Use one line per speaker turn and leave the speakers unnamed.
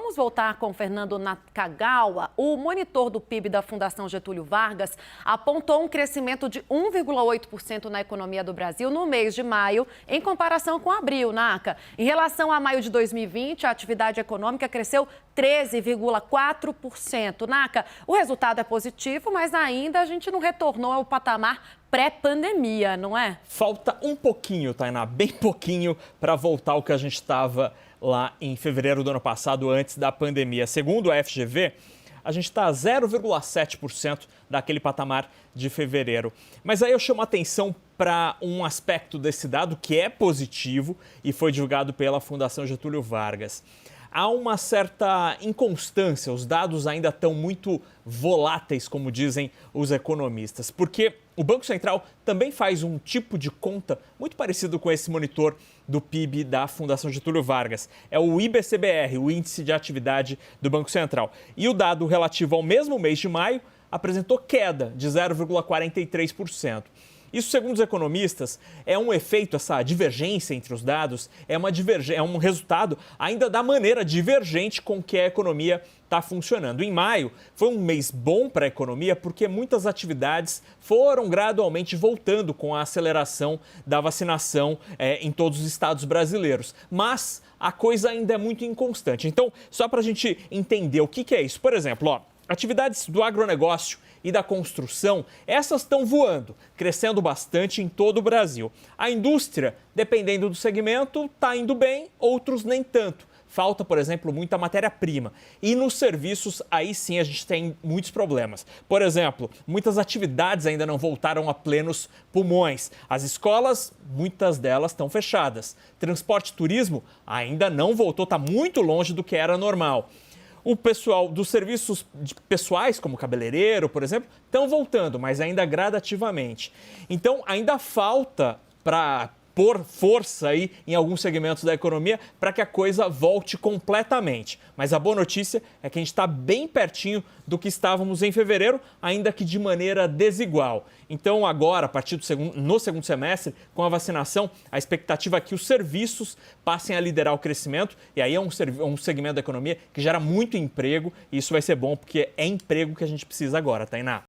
Vamos voltar com Fernando Nakagawa. O monitor do PIB da Fundação Getúlio Vargas apontou um crescimento de 1,8% na economia do Brasil no mês de maio, em comparação com abril, Naka. Em relação a maio de 2020, a atividade econômica cresceu 13,4%. Naka, o resultado é positivo, mas ainda a gente não retornou ao patamar pré-pandemia, não é?
Falta um pouquinho, Tainá, bem pouquinho, para voltar ao que a gente estava lá em fevereiro do ano passado, antes da pandemia. Segundo a FGV, a gente está a 0,7% daquele patamar de fevereiro. Mas aí eu chamo a atenção para um aspecto desse dado que é positivo e foi divulgado pela Fundação Getúlio Vargas. Há uma certa inconstância, os dados ainda estão muito voláteis, como dizem os economistas, porque o Banco Central também faz um tipo de conta muito parecido com esse monitor do PIB da Fundação Getúlio Vargas. É o IBCBR, o Índice de Atividade do Banco Central. E o dado relativo ao mesmo mês de maio apresentou queda de 0,43%. Isso, segundo os economistas, é um efeito, essa divergência entre os dados, é um resultado ainda da maneira divergente com que a economia está funcionando. Em maio, foi um mês bom para a economia porque muitas atividades foram gradualmente voltando com a aceleração da vacinação em todos os estados brasileiros. Mas a coisa ainda é muito inconstante. Então, só para a gente entender o que é isso. Por exemplo, atividades do agronegócio e da construção, essas estão voando, crescendo bastante em todo o Brasil. A indústria, dependendo do segmento, está indo bem, outros nem tanto. Falta, por exemplo, muita matéria-prima. E nos serviços, aí sim a gente tem muitos problemas. Por exemplo, muitas atividades ainda não voltaram a plenos pulmões. As escolas, muitas delas estão fechadas. Transporte e turismo ainda não voltou, está muito longe do que era normal. O pessoal dos serviços pessoais, como cabeleireiro, por exemplo, estão voltando, mas ainda gradativamente. Então, ainda falta para pôr força aí em alguns segmentos da economia para que a coisa volte completamente. Mas a boa notícia é que a gente está bem pertinho do que estávamos em fevereiro, ainda que de maneira desigual. Então agora, a partir no segundo semestre, com a vacinação, a expectativa é que os serviços passem a liderar o crescimento, e aí é um segmento da economia que gera muito emprego, e isso vai ser bom porque é emprego que a gente precisa agora, Tainá.